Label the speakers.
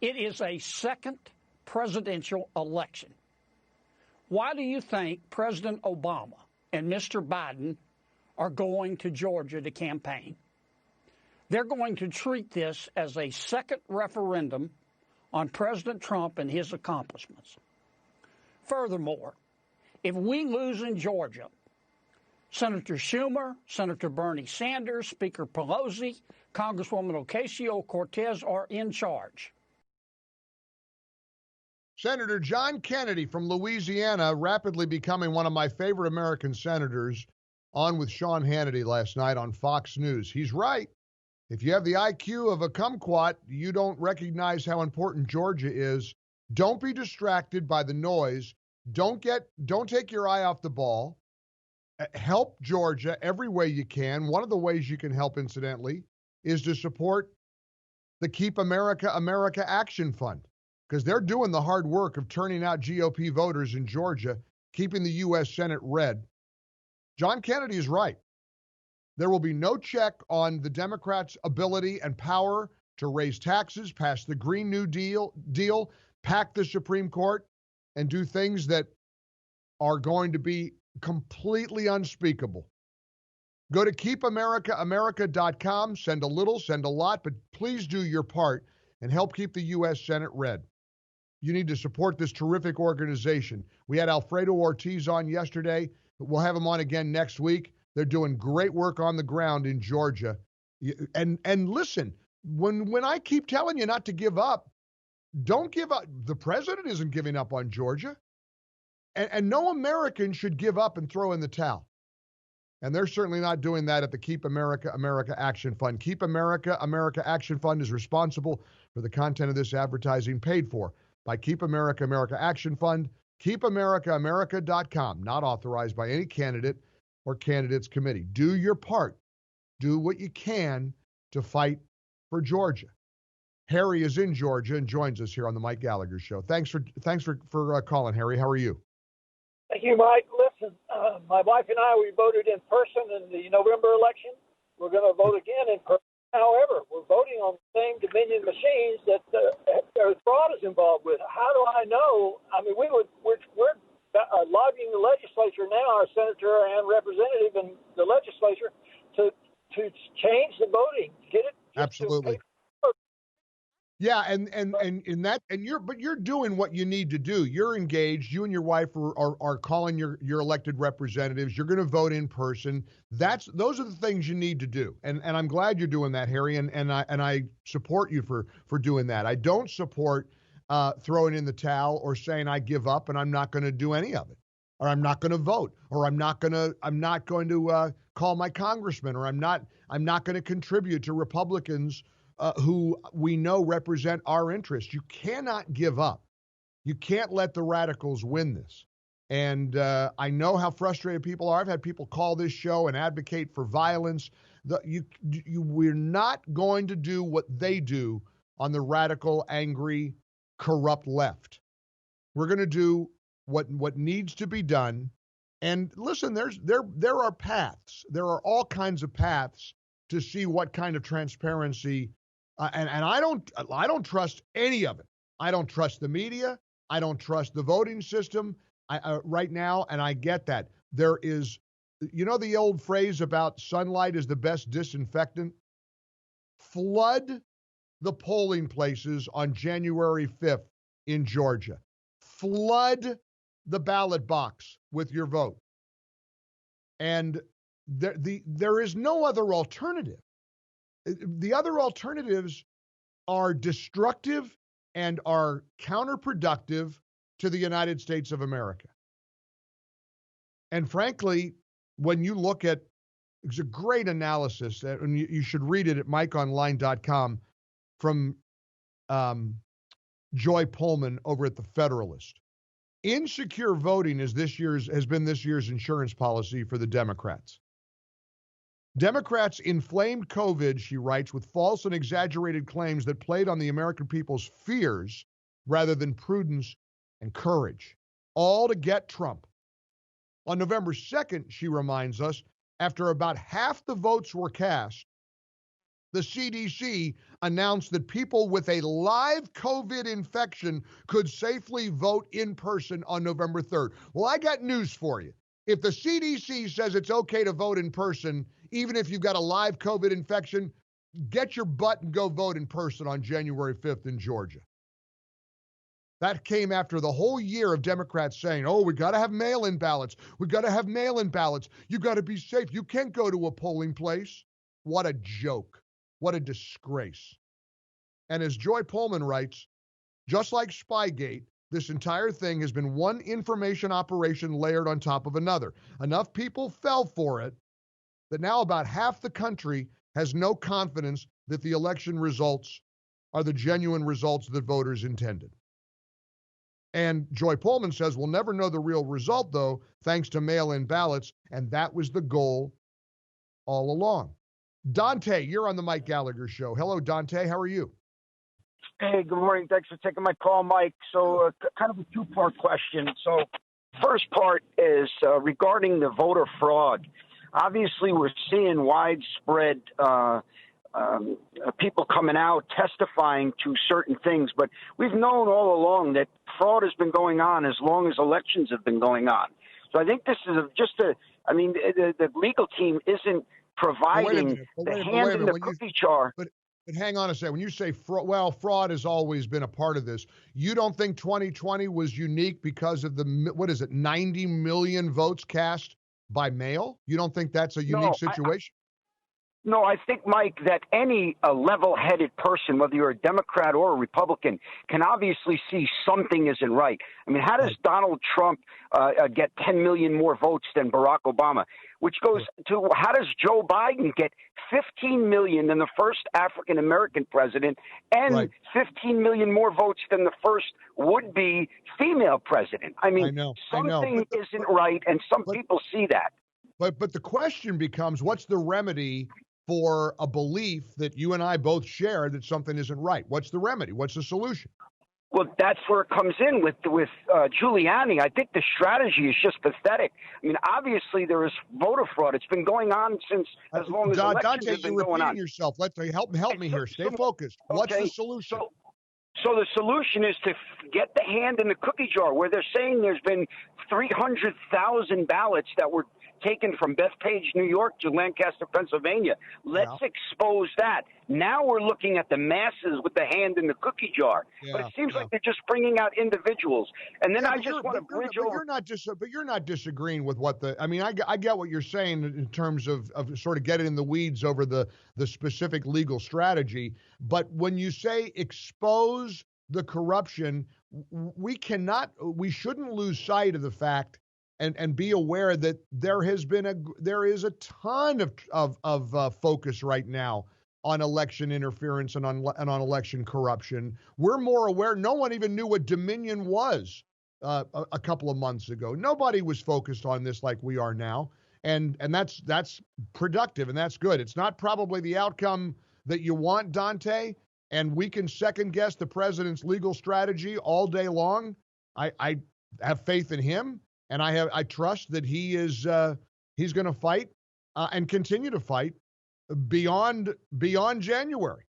Speaker 1: It is a second presidential election. Why do you think President Obama and Mr. Biden are going to Georgia to campaign? They're going to treat this as a second referendum on President Trump and his accomplishments. Furthermore, if we lose in Georgia, Senator Schumer, Senator Bernie Sanders, Speaker Pelosi, Congresswoman Ocasio-Cortez are in charge.
Speaker 2: Senator John Kennedy from Louisiana, rapidly becoming one of my favorite American senators, on with Sean Hannity last night on Fox News. He's right. If you have the IQ of a kumquat, you don't recognize how important Georgia is. Don't be distracted by the noise. Don't take your eye off the ball. Help Georgia every way you can. One of the ways you can help, incidentally, is to support the Keep America America Action Fund, because they're doing the hard work of turning out GOP voters in Georgia, keeping the U.S. Senate red. John Kennedy is right. There will be no check on the Democrats' ability and power to raise taxes, pass the Green New Deal, pack the Supreme Court, and do things that are going to be completely unspeakable. Go to keepamericaamerica.com, send a little, send a lot, but please do your part and help keep the U.S. Senate red. You need to support this terrific organization. We had Alfredo Ortiz on yesterday. We'll have him on again next week. They're doing great work on the ground in Georgia. And listen, when I keep telling you not to give up, don't give up. The president isn't giving up on Georgia. And no American should give up and throw in the towel. And they're certainly not doing that at the Keep America America Action Fund. Keep America America Action Fund is responsible for the content of this advertising, paid for by Keep America America Action Fund. KeepAmericaAmerica.com, not authorized by any candidate or candidates committee. Do your part. Do what you can to fight for Georgia. Harry is in Georgia and joins us here on the Mike Gallagher Show. Thanks for calling, Harry. How are you?
Speaker 3: Thank you, Mike. Listen, my wife and I, we voted in person in the November election. We're going to vote again in person. However, we're voting on the same Dominion machines that fraud is involved with. How do I know? I mean, we're lobbying the legislature now, our senator and representative in the legislature, to change the voting. Get it?
Speaker 2: Absolutely. Yeah, but you're doing what you need to do. You're engaged. You and your wife are calling your elected representatives. You're going to vote in person. Those are the things you need to do. And I'm glad you're doing that, Harry. And I support you for doing that. I don't support throwing in the towel or saying I give up and I'm not going to do any of it, or I'm not going to vote, or I'm not going to call my congressman, or I'm not going to contribute to Republicans who we know represent our interests. You cannot give up. You can't let the radicals win this. And I know how frustrated people are. I've had people call this show and advocate for violence. We're not going to do what they do on the radical, angry, corrupt left. We're going to do what needs to be done. And listen, there are paths. There are all kinds of paths to see what kind of transparency. And I don't trust any of it. I don't trust the media. I don't trust the voting system right now, and I get that. There is, the old phrase about sunlight is the best disinfectant? Flood the polling places on January 5th in Georgia. Flood the ballot box with your vote. And there is no other alternative. The other alternatives are destructive and are counterproductive to the United States of America. And frankly, when you look at, it's a great analysis, and you should read it at mikeonline.com from Joy Pullman over at The Federalist. Insecure voting has been this year's insurance policy for the Democrats. Democrats inflamed COVID, she writes, with false and exaggerated claims that played on the American people's fears rather than prudence and courage, all to get Trump. On November 2nd, she reminds us, after about half the votes were cast, the CDC announced that people with a live COVID infection could safely vote in person on November 3rd. Well, I got news for you. If the CDC says it's okay to vote in person, even if you've got a live COVID infection, get your butt and go vote in person on January 5th in Georgia. That came after the whole year of Democrats saying, oh, we got to have mail-in ballots. We got to have mail-in ballots. You got to be safe. You can't go to a polling place. What a joke. What a disgrace. And as Joy Pullman writes, just like Spygate, this entire thing has been one information operation layered on top of another. Enough people fell for it that now about half the country has no confidence that the election results are the genuine results that voters intended. And Joy Pullman says we'll never know the real result, though, thanks to mail-in ballots, and that was the goal all along. Dante, you're on the Mike Gallagher Show. Hello, Dante. How are you?
Speaker 4: Hey, good morning. Thanks for taking my call, Mike. So kind of a two-part question. So first part is regarding the voter fraud. Obviously, we're seeing widespread people coming out testifying to certain things, but we've known all along that fraud has been going on as long as elections have been going on. So I think this is the legal team isn't providing the hand in the cookie jar.
Speaker 2: But hang on a second. When you say fraud has always been a part of this. You don't think 2020 was unique because of 90 million votes cast by mail? You don't think that's a unique situation?
Speaker 4: No, I think, Mike, that any level-headed person, whether you're a Democrat or a Republican, can obviously see something isn't right. I mean, how does Donald Trump get 10 million more votes than Barack Obama? Which goes to how does Joe Biden get 15 million than the first African-American president and 15 million more votes than the first would-be female president? I mean, something isn't right, and some people see that.
Speaker 2: But the question becomes, what's the remedy for a belief that you and I both share that something isn't right? What's the remedy? What's the solution?
Speaker 4: Well, that's where it comes in with Giuliani. I think the strategy is just pathetic. I mean, obviously there is voter fraud. It's been going on since as long as elections have been going on.
Speaker 2: Yourself. Let's help me here. Stay focused. Okay. What's the solution?
Speaker 4: So the solution is to get the hand in the cookie jar, where they're saying there's been 300,000 ballots that were taken from Bethpage, New York to Lancaster, Pennsylvania. Let's expose that. Now we're looking at the masses with the hand in the cookie jar. But it seems like they're just bringing out individuals. And then I just want to bridge over.
Speaker 2: But you're not disagreeing with what I mean, I get what you're saying in terms of sort of getting in the weeds over the specific legal strategy. But when you say expose the corruption, we shouldn't lose sight of the fact and be aware that there is a ton of focus right now on election interference and on election corruption. We're more aware. No one even knew what Dominion was a couple of months ago. Nobody was focused on this like we are now, and that's productive and that's good. It's not probably the outcome that you want, Dante, and we can second guess the president's legal strategy all day long. I have faith in him. And I trust that he's going to fight and continue to fight beyond January.